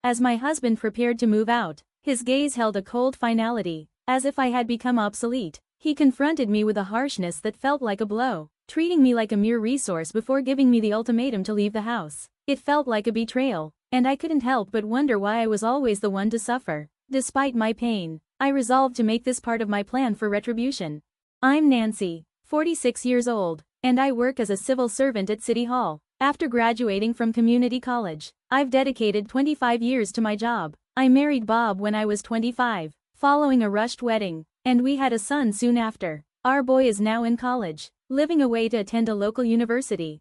As my husband prepared to move out, his gaze held a cold finality, as if I had become obsolete. He confronted me with a harshness that felt like a blow, treating me like a mere resource before giving me the ultimatum to leave the house. It felt like a betrayal, and I couldn't help but wonder why I was always the one to suffer. Despite my pain, I resolved to make this part of my plan for retribution. I'm Nancy, 46 years old, and I work as a civil servant at City Hall. After graduating from community college, I've dedicated 25 years to my job. I married Bob when I was 25, following a rushed wedding, and we had a son soon after. Our boy is now in college, living away to attend a local university.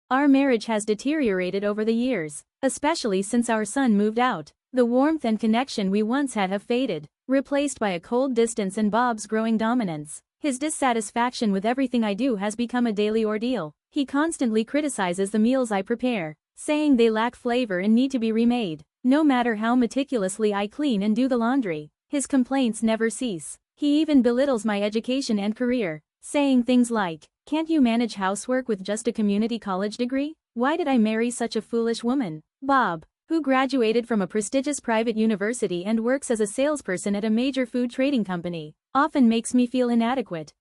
Our marriage has deteriorated over the years, especially since our son moved out. The warmth and connection we once had have faded, replaced by a cold distance and Bob's growing dominance. His dissatisfaction with everything I do has become a daily ordeal. He constantly criticizes the meals I prepare, saying they lack flavor and need to be remade. No matter how meticulously I clean and do the laundry, his complaints never cease. He even belittles my education and career, saying things like, "Can't you manage housework with just a community college degree? Why did I marry such a foolish woman?" Bob, who graduated from a prestigious private university and works as a salesperson at a major food trading company, often makes me feel inadequate.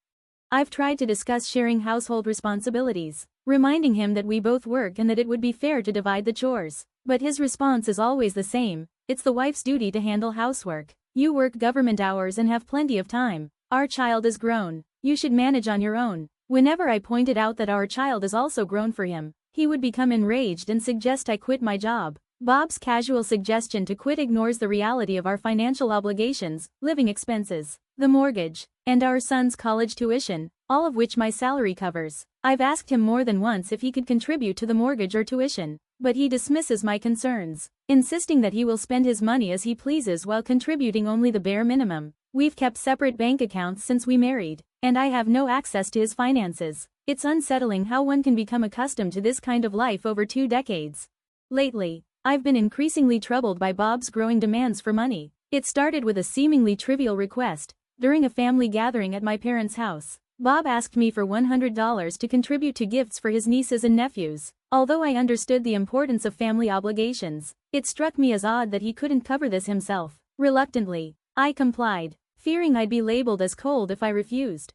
I've tried to discuss sharing household responsibilities, reminding him that we both work and that it would be fair to divide the chores. But his response is always the same: "It's the wife's duty to handle housework. You work government hours and have plenty of time. Our child is grown. You should manage on your own." Whenever I pointed out that our child is also grown for him, he would become enraged and suggest I quit my job. Bob's casual suggestion to quit ignores the reality of our financial obligations, living expenses, the mortgage, and our son's college tuition, all of which my salary covers. I've asked him more than once if he could contribute to the mortgage or tuition, but he dismisses my concerns, insisting that he will spend his money as he pleases while contributing only the bare minimum. We've kept separate bank accounts since we married, and I have no access to his finances. It's unsettling how one can become accustomed to this kind of life over 2 decades. Lately, I've been increasingly troubled by Bob's growing demands for money. It started with a seemingly trivial request. During a family gathering at my parents' house, Bob asked me for $100 to contribute to gifts for his nieces and nephews. Although I understood the importance of family obligations, it struck me as odd that he couldn't cover this himself. Reluctantly, I complied, fearing I'd be labeled as cold if I refused.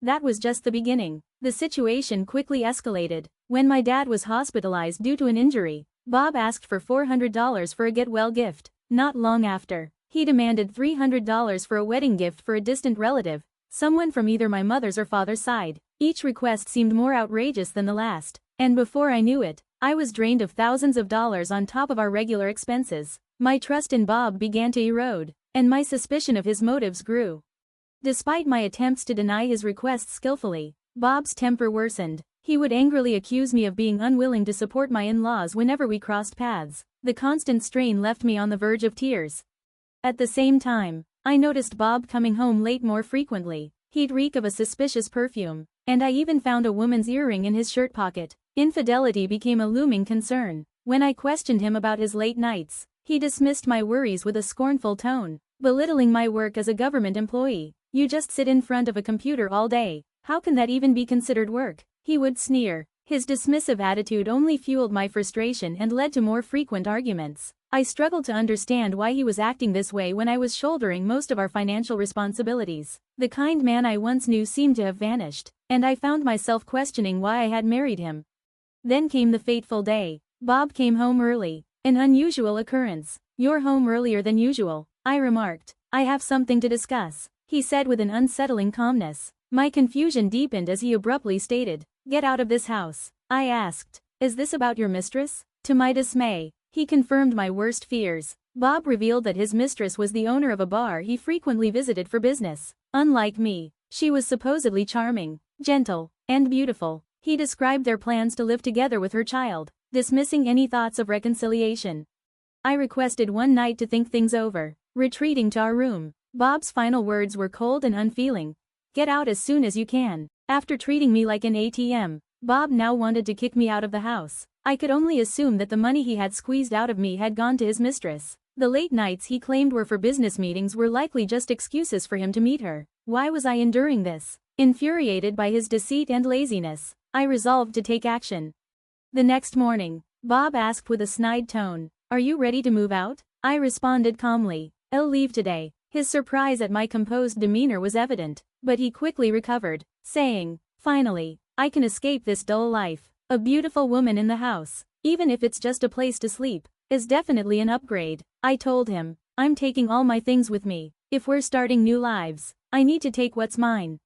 That was just the beginning. The situation quickly escalated. When my dad was hospitalized due to an injury, Bob asked for $400 for a get-well gift. Not long after, he demanded $300 for a wedding gift for a distant relative, someone from either my mother's or father's side. Each request seemed more outrageous than the last, and before I knew it, I was drained of thousands of dollars on top of our regular expenses. My trust in Bob began to erode, and my suspicion of his motives grew. Despite my attempts to deny his requests skillfully, Bob's temper worsened. He would angrily accuse me of being unwilling to support my in-laws whenever we crossed paths. The constant strain left me on the verge of tears. At the same time, I noticed Bob coming home late more frequently. He'd reek of a suspicious perfume, and I even found a woman's earring in his shirt pocket. Infidelity became a looming concern. When I questioned him about his late nights, he dismissed my worries with a scornful tone, belittling my work as a government employee. "You just sit in front of a computer all day. How can that even be considered work?" he would sneer. His dismissive attitude only fueled my frustration and led to more frequent arguments. I struggled to understand why he was acting this way when I was shouldering most of our financial responsibilities. The kind man I once knew seemed to have vanished, and I found myself questioning why I had married him. Then came the fateful day. Bob came home early, an unusual occurrence. "You're home earlier than usual," I remarked. "I have something to discuss," he said with an unsettling calmness. My confusion deepened as he abruptly stated, "Get out of this house." I asked, "Is this about your mistress?" To my dismay, he confirmed my worst fears. Bob revealed that his mistress was the owner of a bar he frequently visited for business. Unlike me, she was supposedly charming, gentle, and beautiful. He described their plans to live together with her child, dismissing any thoughts of reconciliation. I requested one night to think things over, retreating to our room. Bob's final words were cold and unfeeling. "Get out as soon as you can." After treating me like an ATM, Bob now wanted to kick me out of the house. I could only assume that the money he had squeezed out of me had gone to his mistress. The late nights he claimed were for business meetings were likely just excuses for him to meet her. Why was I enduring this? Infuriated by his deceit and laziness, I resolved to take action. The next morning, Bob asked with a snide tone, "Are you ready to move out?" I responded calmly. I'll leave today. His surprise at my composed demeanor was evident, but he quickly recovered, saying, finally, I can escape this dull life. A beautiful woman in the house, even if it's just a place to sleep, is definitely an upgrade. I told him, I'm taking all my things with me. If we're starting new lives, I need to take what's mine.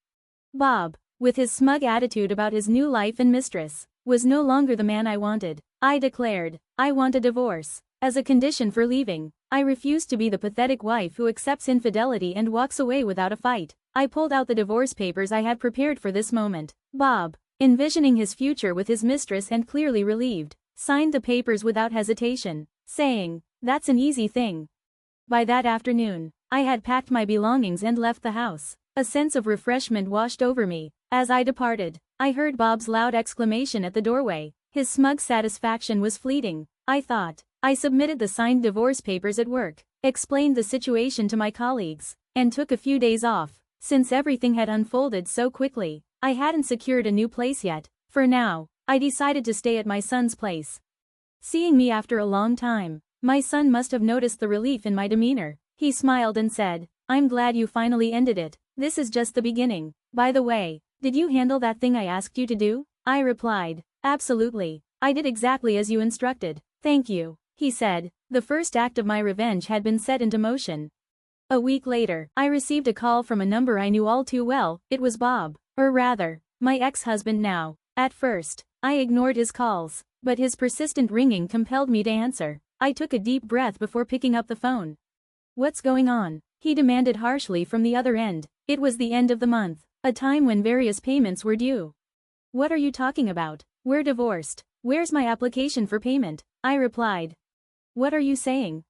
Bob, with his smug attitude about his new life and mistress, was no longer the man I wanted. I declared, I want a divorce. As a condition for leaving, I refuse to be the pathetic wife who accepts infidelity and walks away without a fight. I pulled out the divorce papers I had prepared for this moment. Bob, envisioning his future with his mistress and clearly relieved, signed the papers without hesitation, saying, that's an easy thing. By that afternoon, I had packed my belongings and left the house. A sense of refreshment washed over me. As I departed, I heard Bob's loud exclamation at the doorway. His smug satisfaction was fleeting, I thought. I submitted the signed divorce papers at work, explained the situation to my colleagues, and took a few days off. Since everything had unfolded so quickly, I hadn't secured a new place yet. For now, I decided to stay at my son's place. Seeing me after a long time, my son must have noticed the relief in my demeanor. He smiled and said, I'm glad you finally ended it. This is just the beginning. By the way, did you handle that thing I asked you to do? I replied, absolutely. I did exactly as you instructed. Thank you. He said, the first act of my revenge had been set into motion. A week later, I received a call from a number I knew all too well. It was Bob, or rather, my ex-husband now. At first, I ignored his calls, but his persistent ringing compelled me to answer. I took a deep breath before picking up the phone. What's going on? He demanded harshly from the other end. It was the end of the month, a time when various payments were due. What are you talking about? We're divorced. Where's my application for payment? I replied. What are you saying?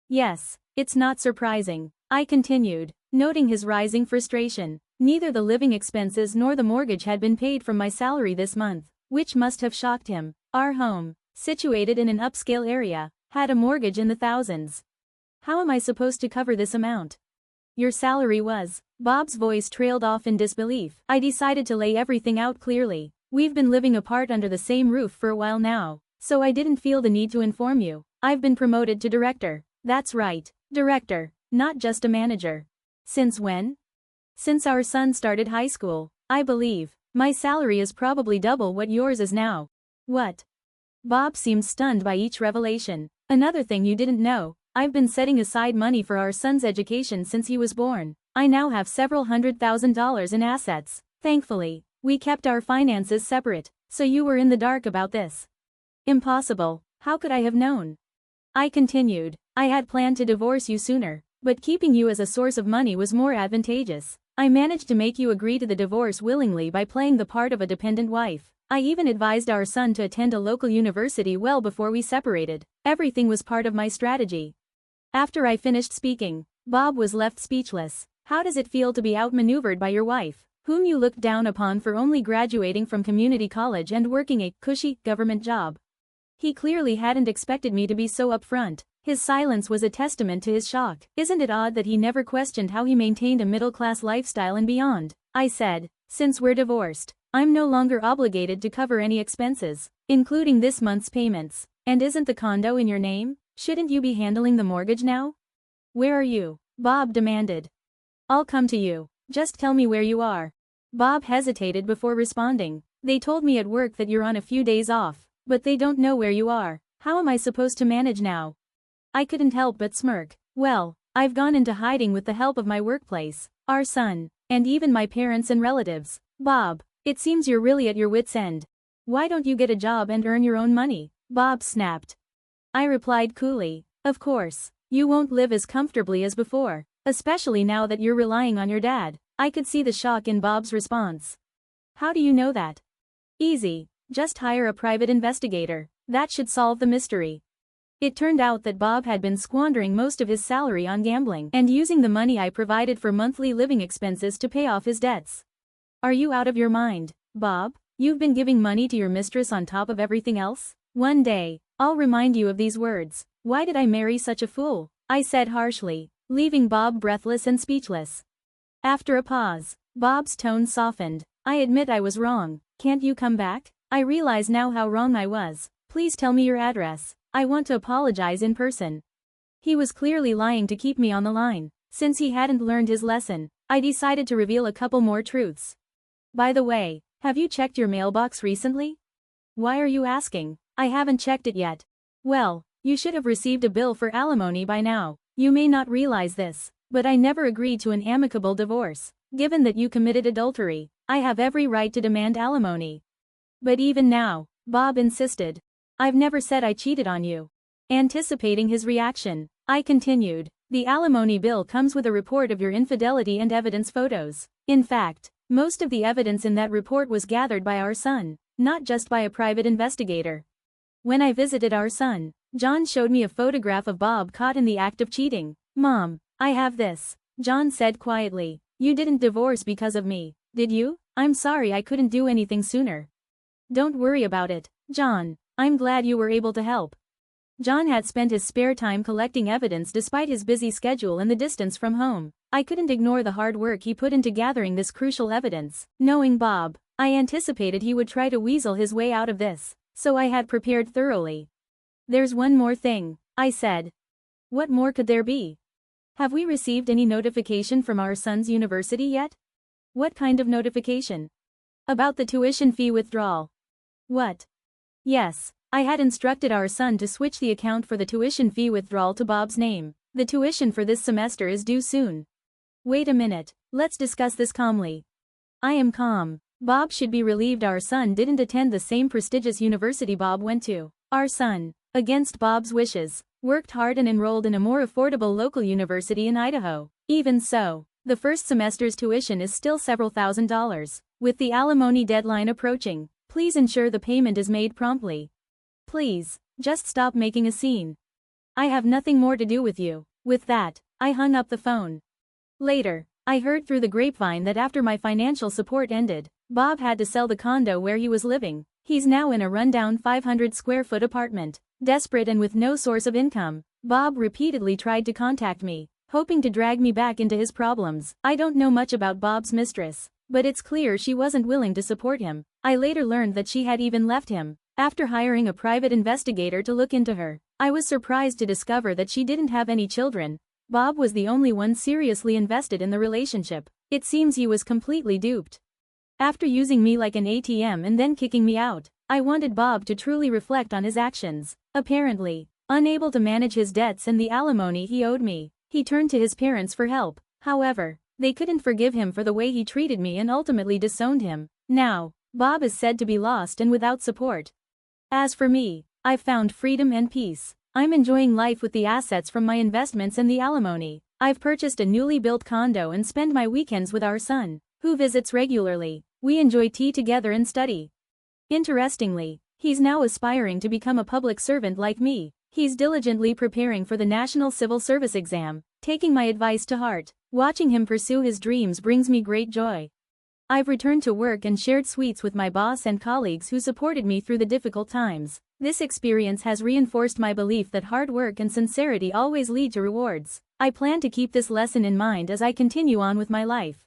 Yes, it's not surprising. I continued, noting his rising frustration. Neither the living expenses nor the mortgage had been paid from my salary this month, which must have shocked him. Our home, situated in an upscale area, had a mortgage in the thousands. How am I supposed to cover this amount? Your salary was. Bob's voice trailed off in disbelief. I decided to lay everything out clearly. We've been living apart under the same roof for a while now, so I didn't feel the need to inform you. I've been promoted to director. That's right, director, not just a manager. Since when? Since our son started high school, I believe. My salary is probably double what yours is now. What? Bob seemed stunned by each revelation. Another thing you didn't know, I've been setting aside money for our son's education since he was born. I now have several $100,000 in assets. Thankfully, we kept our finances separate, so you were in the dark about this. Impossible. How could I have known? I continued, I had planned to divorce you sooner, but keeping you as a source of money was more advantageous. I managed to make you agree to the divorce willingly by playing the part of a dependent wife. I even advised our son to attend a local university well before we separated. Everything was part of my strategy. After I finished speaking, Bob was left speechless. How does it feel to be outmaneuvered by your wife, whom you looked down upon for only graduating from community college and working a cushy government job? He clearly hadn't expected me to be so upfront. His silence was a testament to his shock. Isn't it odd that he never questioned how he maintained a middle-class lifestyle and beyond? I said, since we're divorced, I'm no longer obligated to cover any expenses, including this month's payments. And isn't the condo in your name? Shouldn't you be handling the mortgage now? Where are you? Bob demanded. I'll come to you. Just tell me where you are. Bob hesitated before responding. They told me at work that you're on a few days off, but they don't know where you are. How am I supposed to manage now? I couldn't help but smirk. Well, I've gone into hiding with the help of my workplace, our son, and even my parents and relatives. Bob, it seems you're really at your wit's end. Why don't you get a job and earn your own money? Bob snapped. I replied coolly, of course, you won't live as comfortably as before, especially now that you're relying on your dad. I could see the shock in Bob's response. How do you know that? Easy, just hire a private investigator. That should solve the mystery. It turned out that Bob had been squandering most of his salary on gambling and using the money I provided for monthly living expenses to pay off his debts. Are you out of your mind, Bob? You've been giving money to your mistress on top of everything else? One day, I'll remind you of these words. Why did I marry such a fool? I said harshly, leaving Bob breathless and speechless. After a pause, Bob's tone softened. I admit I was wrong. Can't you come back? I realize now how wrong I was. Please tell me your address. I want to apologize in person. He was clearly lying to keep me on the line. Since he hadn't learned his lesson, I decided to reveal a couple more truths. By the way, have you checked your mailbox recently? Why are you asking? I haven't checked it yet. Well, you should have received a bill for alimony by now. You may not realize this, but I never agreed to an amicable divorce. Given that you committed adultery, I have every right to demand alimony. But even now, Bob insisted. I've never said I cheated on you. Anticipating his reaction, I continued. The alimony bill comes with a report of your infidelity and evidence photos. In fact, most of the evidence in that report was gathered by our son, not just by a private investigator. When I visited our son, John showed me a photograph of Bob caught in the act of cheating. Mom, I have this, John said quietly. You didn't divorce because of me, did you? I'm sorry I couldn't do anything sooner. Don't worry about it, John. I'm glad you were able to help. John had spent his spare time collecting evidence despite his busy schedule and the distance from home. I couldn't ignore the hard work he put into gathering this crucial evidence. Knowing Bob, I anticipated he would try to weasel his way out of this, so I had prepared thoroughly. There's one more thing, I said. What more could there be? Have we received any notification from our son's university yet? What kind of notification? About the tuition fee withdrawal. What? Yes, I had instructed our son to switch the account for the tuition fee withdrawal to Bob's name. The tuition for this semester is due soon. Wait a minute, let's discuss this calmly. I am calm. Bob should be relieved our son didn't attend the same prestigious university Bob went to. Our son, against Bob's wishes, worked hard and enrolled in a more affordable local university in Idaho. Even so, the first semester's tuition is still several $1,000s. With the alimony deadline approaching, please ensure the payment is made promptly. Please, just stop making a scene. I have nothing more to do with you. With that, I hung up the phone. Later, I heard through the grapevine that after my financial support ended, Bob had to sell the condo where he was living. He's now in a rundown 500-square-foot apartment. Desperate and with no source of income, Bob repeatedly tried to contact me, hoping to drag me back into his problems. I don't know much about Bob's mistress, but it's clear she wasn't willing to support him. I later learned that she had even left him. After hiring a private investigator to look into her, I was surprised to discover that she didn't have any children. Bob was the only one seriously invested in the relationship. It seems he was completely duped. After using me like an ATM and then kicking me out, I wanted Bob to truly reflect on his actions. Apparently, unable to manage his debts and the alimony he owed me, he turned to his parents for help. However, they couldn't forgive him for the way he treated me and ultimately disowned him. Now, Bob is said to be lost and without support. As for me, I've found freedom and peace. I'm enjoying life with the assets from my investments and the alimony. I've purchased a newly built condo and spend my weekends with our son, who visits regularly. We enjoy tea together and study. Interestingly, he's now aspiring to become a public servant like me. He's diligently preparing for the National Civil Service exam, taking my advice to heart. Watching him pursue his dreams brings me great joy. I've returned to work and shared sweets with my boss and colleagues who supported me through the difficult times. This experience has reinforced my belief that hard work and sincerity always lead to rewards. I plan to keep this lesson in mind as I continue on with my life.